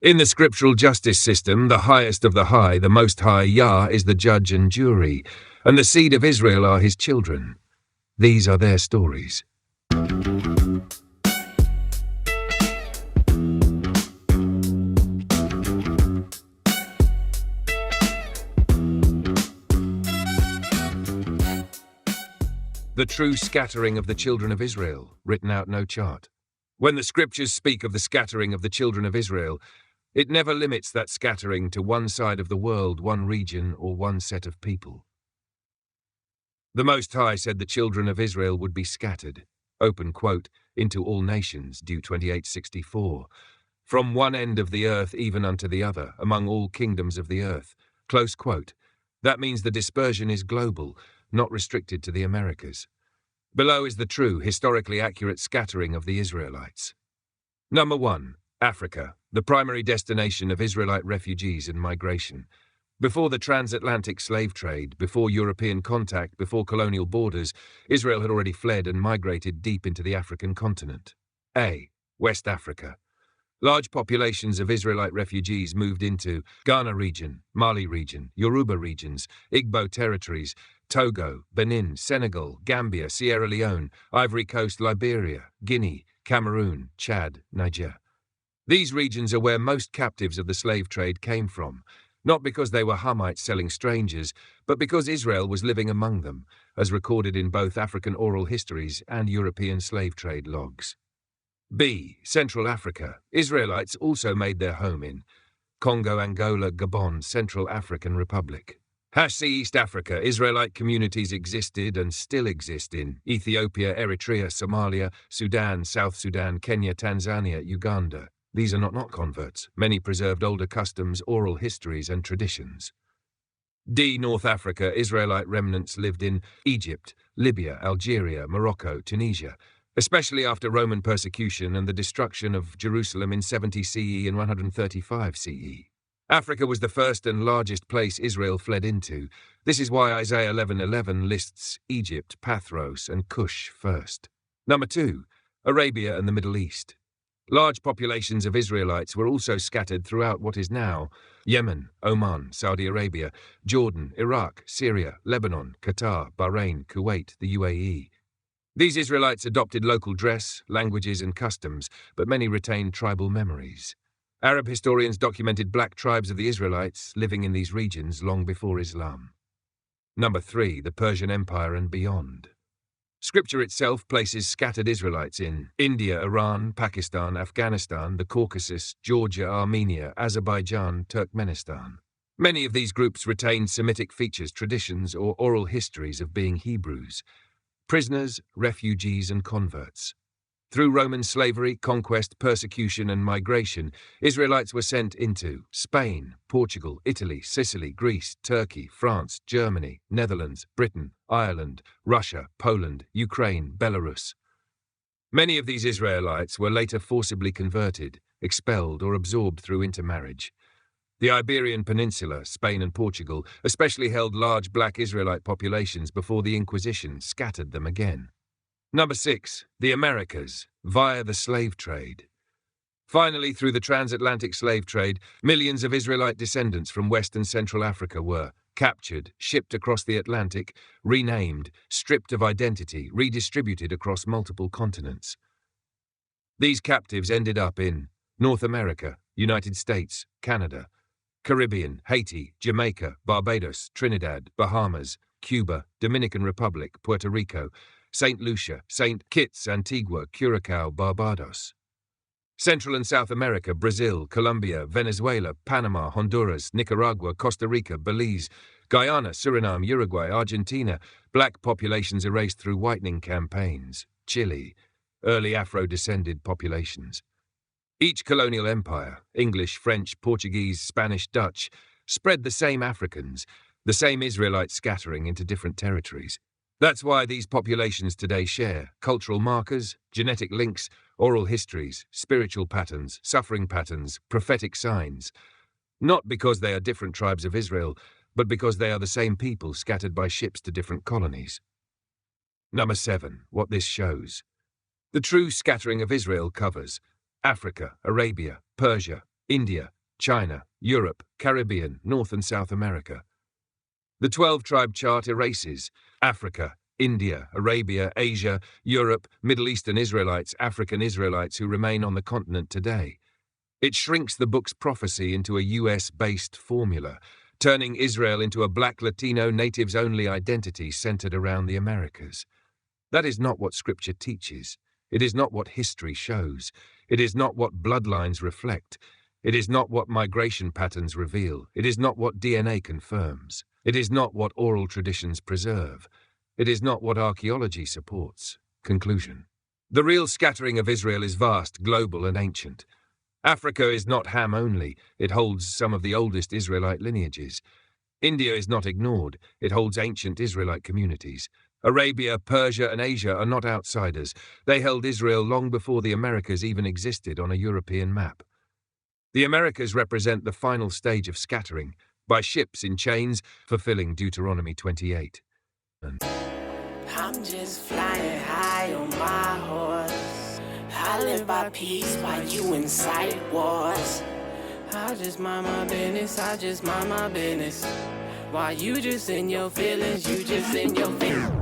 In the scriptural justice system, the highest of the high, the Most High, Yah, is the judge and jury, and the seed of Israel are his children. These are their stories. The true scattering of the children of Israel, written out no chart. When the scriptures speak of the scattering of the children of Israel, it never limits that scattering to one side of the world, one region, or one set of people. The Most High said the children of Israel would be scattered, open quote, into all nations, due 28:64, from one end of the earth even unto the other, among all kingdoms of the earth, close quote. That means the dispersion is global, not restricted to the Americas. Below is the true, historically accurate scattering of the Israelites. Number 1. Africa, the primary destination of Israelite refugees and migration. Before the transatlantic slave trade, before European contact, before colonial borders, Israel had already fled and migrated deep into the African continent. A. West Africa. Large populations of Israelite refugees moved into Ghana region, Mali region, Yoruba regions, Igbo territories, Togo, Benin, Senegal, Gambia, Sierra Leone, Ivory Coast, Liberia, Guinea, Cameroon, Chad, Niger. These regions are where most captives of the slave trade came from, not because they were Hamites selling strangers, but because Israel was living among them, as recorded in both African oral histories and European slave trade logs. B. Central Africa. Israelites also made their home in Congo, Angola, Gabon, Central African Republic. C. East Africa. Israelite communities existed and still exist in Ethiopia, Eritrea, Somalia, Sudan, South Sudan, Kenya, Tanzania, Uganda. These are not converts. Many preserved older customs, oral histories, and traditions. D. North Africa. Israelite remnants lived in Egypt, Libya, Algeria, Morocco, Tunisia, especially after Roman persecution and the destruction of Jerusalem in 70 CE and 135 CE. Africa was the first and largest place Israel fled into. This is why Isaiah 11:11 lists Egypt, Pathros, and Cush first. Number 2. Arabia and the Middle East. Large populations of Israelites were also scattered throughout what is now Yemen, Oman, Saudi Arabia, Jordan, Iraq, Syria, Lebanon, Qatar, Bahrain, Kuwait, the UAE. These Israelites adopted local dress, languages, and customs, but many retained tribal memories. Arab historians documented black tribes of the Israelites living in these regions long before Islam. Number 3. The Persian Empire and beyond. Scripture itself places scattered Israelites in India, Iran, Pakistan, Afghanistan, the Caucasus, Georgia, Armenia, Azerbaijan, Turkmenistan. Many of these groups retained Semitic features, traditions, or oral histories of being Hebrews. Prisoners, refugees, and converts. Through Roman slavery, conquest, persecution, and migration, Israelites were sent into Spain, Portugal, Italy, Sicily, Greece, Turkey, France, Germany, Netherlands, Britain, Ireland, Russia, Poland, Ukraine, Belarus. Many of these Israelites were later forcibly converted, expelled, or absorbed through intermarriage. The Iberian Peninsula, Spain and Portugal, especially held large black Israelite populations before the Inquisition scattered them again. Number 6. The Americas, via the slave trade. Finally, through the transatlantic slave trade, millions of Israelite descendants from West and Central Africa were captured, shipped across the Atlantic, renamed, stripped of identity, redistributed across multiple continents. These captives ended up in North America, United States, Canada, Caribbean, Haiti, Jamaica, Barbados, Trinidad, Bahamas, Cuba, Dominican Republic, Puerto Rico, St. Lucia, St. Kitts, Antigua, Curacao, Barbados. Central and South America, Brazil, Colombia, Venezuela, Panama, Honduras, Nicaragua, Costa Rica, Belize, Guyana, Suriname, Uruguay, Argentina, black populations erased through whitening campaigns, Chile, early Afro-descended populations. Each colonial empire, English, French, Portuguese, Spanish, Dutch, spread the same Africans, the same Israelite scattering into different territories. That's why these populations today share cultural markers, genetic links, oral histories, spiritual patterns, suffering patterns, prophetic signs. Not because they are different tribes of Israel, but because they are the same people scattered by ships to different colonies. Number 7. What this shows. The true scattering of Israel covers Africa, Arabia, Persia, India, China, Europe, Caribbean, North and South America. The 12-tribe chart erases Africa, India, Arabia, Asia, Europe, Middle Eastern Israelites, African Israelites who remain on the continent today. It shrinks the book's prophecy into a US-based formula, turning Israel into a black Latino natives-only identity centered around the Americas. That is not what Scripture teaches. It is not what history shows. It is not what bloodlines reflect. It is not what migration patterns reveal. It is not what DNA confirms. It is not what oral traditions preserve. It is not what archaeology supports. Conclusion. The real scattering of Israel is vast, global, and ancient. Africa is not Ham only. It holds some of the oldest Israelite lineages. India is not ignored. It holds ancient Israelite communities. Arabia, Persia, and Asia are not outsiders. They held Israel long before the Americas even existed on a European map. The Americas represent the final stage of scattering, by ships in chains, fulfilling Deuteronomy 28. I'm just flying high on my horse. I live by peace while you incite wars. I just mind my business, I just mind my business. While you just in your feelings, you just in your feelings.